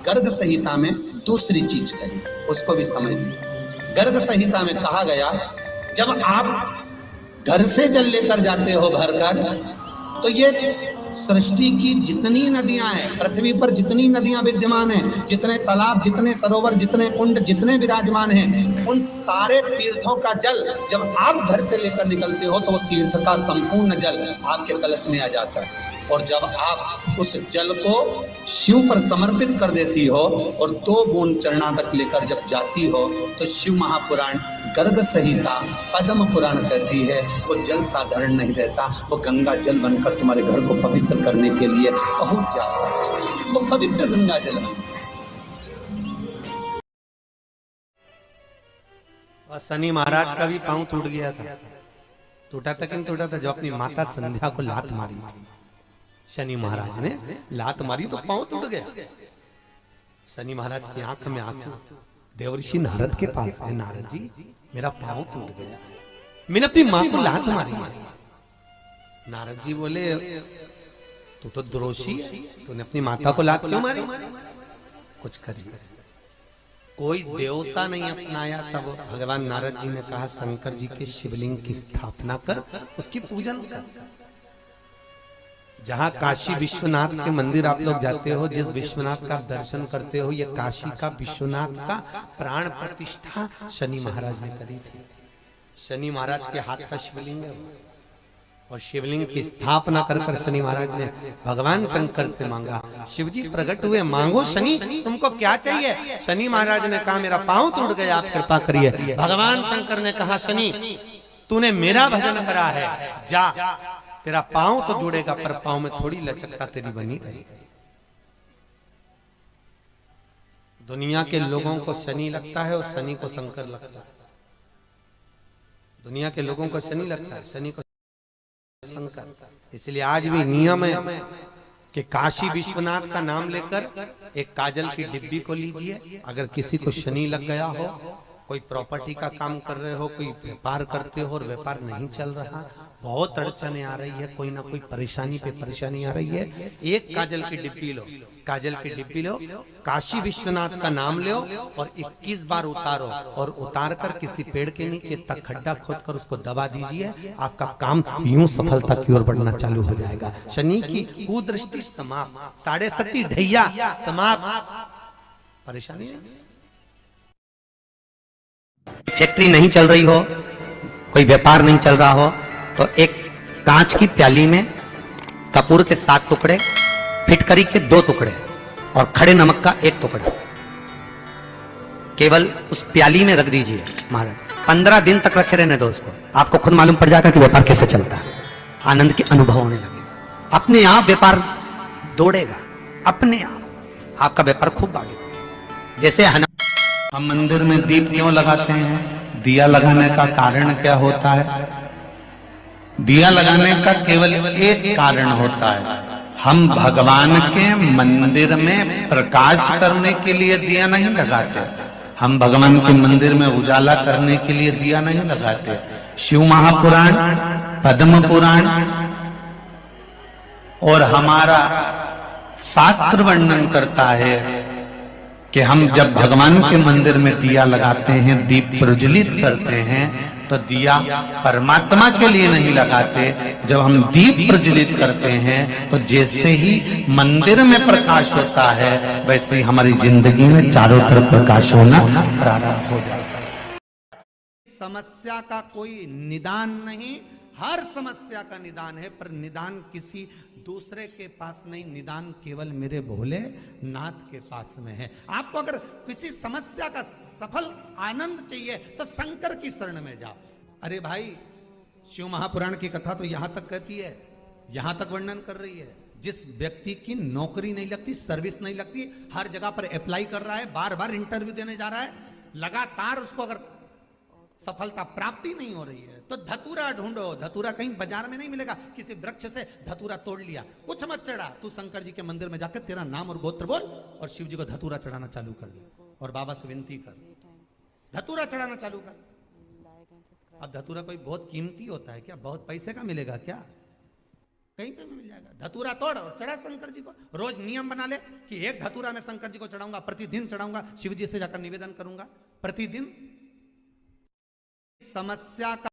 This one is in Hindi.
गर्ग संहिता में दूसरी चीज कही, उसको भी समझ लीजिए। गर्ग संहिता में कहा गया, जब आप घर से जल लेकर जाते हो भरकर, तो ये सृष्टि की जितनी नदियां हैं, पृथ्वी पर जितनी नदियां विद्यमान हैं, जितने तालाब, जितने सरोवर, जितने कुंड, जितने विराजमान हैं, उन सारे तीर्थों का जल जब आप घर से लेकर निकलते हो तो वो तीर्थ का संपूर्ण जल आपके कलश में आ जाता है। और जब आप उस जल को शिव पर समर्पित कर देती हो और 2 बूंद चरणागत लेकर जब जाती हो, तो शिव महापुराण गर्ग संहिता पद्म पुराण कहती है वो जल साधारण नहीं रहता, वो गंगा जल बनकर तुम्हारे घर को पवित्र करने के लिए पहुंच जाता है। वो पवित्र गंगा जल है। और शनि महाराज का भी पांव टूट गया था। टूटा था कि नहीं टूटा था? जो अपनी माता संध्या को लात मारी थी, शनि महाराज ने लात मारी तो पांव टूट गया। शनि महाराज की आंख में आंसू, देवर्षि नारद के पास है, नारद जी मेरा पांव टूट गया, मैंने अपनी मां को लात मारी। नारद जी बोले तू तो द्रोषी है, तूने अपनी माता को लात क्यों मारी? कुछ करिए। कोई देवता नहीं अपनाया। तब भगवान नारद जी ने कहा शंकर जी के शिवलिंग की स्थापना कर, उसकी पूजन कर। जहां काशी विश्वनाथ के मंदिर आप लोग जाते हो, जिस विश्वनाथ का दर्शन करते हो, ये काशी का विश्वनाथ का प्राण प्रतिष्ठा शनि महाराज ने करी थी। शनि महाराज के हाथ का शिवलिंग है, और शिवलिंग की स्थापना कर कर शनि महाराज ने भगवान शंकर से मांगा। शिवजी प्रकट हुए, मांगो शनि तुमको क्या चाहिए? शनि महाराज ने कहा मेरा पांव टूट गया, आप कृपा करिए। भगवान शंकर ने कहा शनि तूने मेरा भजन करा है, जा तेरा पांव तो जुड़ेगा, पर पांव में थोड़ी लचकता तेरी बनी रहेगी। दुनिया के लोगों को शनि लगता है और शनि को शंकर लगता है। दुनिया के लोगों को शनि लगता है, शनि को शंकर। इसलिए आज भी नियम है कि काशी विश्वनाथ का नाम लेकर एक काजल की डिब्बी को लीजिए। अगर किसी को शनि लग गया हो, कोई प्रॉपर्टी का काम कर रहे हो, कोई व्यापार करते हो और व्यापार नहीं चल रहा, बहुत अड़चने आ रही है, कोई ना कोई परेशानी पे परेशानी आ रही है, एक काजल की डिब्बी लो, काजल की डिब्बी लो, काशी विश्वनाथ का नाम लो और 21 बार उतारो, और उतार कर किसी पेड़ के नीचे तक खड्डा खोद कर उसको दबा दीजिए। आपका काम यूं सफलता की ओर बढ़ना चालू हो जाएगा। शनि की कुदृष्टि समाप्त, 7.5 ढैया समाप्त, परेशानी नहीं। फैक्ट्री नहीं चल रही हो, कोई व्यापार नहीं चल रहा हो, तो एक कांच की प्याली में कपूर के 7 टुकड़े, फिटकरी के 2 टुकड़े और खड़े नमक का 1 टुकड़ा केवल उस प्याली में रख दीजिए महाराज। 15 दिन तक रखे रहने दो उसको, आपको खुद मालूम पड़ जाएगा कि व्यापार कैसे चलता है। आनंद के अनुभव होने लगेगा, अपने आप व्यापार दौड़ेगा, अपने आप आपका व्यापार खूब आगे। जैसे हम मंदिर में दीप क्यों लगाते हैं? दिया लगाने का कारण क्या होता है? दिया लगाने का केवल एक कारण होता है, हम भगवान के मंदिर में प्रकाश करने के लिए दिया नहीं लगाते, हम भगवान के मंदिर में उजाला करने के लिए दिया नहीं लगाते। शिव महापुराण, पद्म पुराण और हमारा शास्त्र वर्णन करता है कि हम जब भगवान के मंदिर में दिया लगाते हैं, दीप प्रज्वलित करते हैं, तो दिया परमात्मा के लिए नहीं लगाते। जब हम दीप प्रज्वलित करते हैं तो जैसे ही मंदिर में प्रकाश होता है, वैसे ही हमारी जिंदगी में चारों तरफ प्रकाश होना प्रारंभ हो जाता है। समस्या का कोई निदान नहीं, हर समस्या का निदान है, पर निदान किसी दूसरे के पास नहीं, निदान केवल मेरे भोले नाथ के पास में है। आपको अगर किसी समस्या का सफल आनंद चाहिए तो शंकर की शरण में जाओ। अरे भाई, शिव महापुराण की कथा तो यहां तक कहती है, यहां तक वर्णन कर रही है, जिस व्यक्ति की नौकरी नहीं लगती, सर्विस नहीं लगती, हर जगह पर अप्लाई कर रहा है, बार बार इंटरव्यू देने जा रहा है, लगातार उसको अगर सफलता प्राप्ति नहीं हो रही है, तो धतूरा ढूंढो। धतूरा कहीं बाजार में नहीं मिलेगा, किसी वृक्ष से धतूरा तोड़ लिया, कुछ मत चढ़ा, तू शंकर जी के मंदिर में जाकर तेरा नाम और गोत्र बोल और शिव जी को धतूरा चढ़ाना चालू कर दे और बाबा से विनती कर, धतूरा चढ़ाना चालू कर। अब धतूरा कोई बहुत कीमती होता है क्या? बहुत पैसे का मिलेगा क्या? कहीं पे भी मिल जाएगा। धतूरा तोड़ और चढ़ा शंकर जी को। रोज नियम बना ले कि एक धतूरा मैं शंकर जी को चढ़ाऊंगा, प्रतिदिन चढ़ाऊंगा, शिव जी से जाकर निवेदन करूंगा प्रतिदिन। समस्या का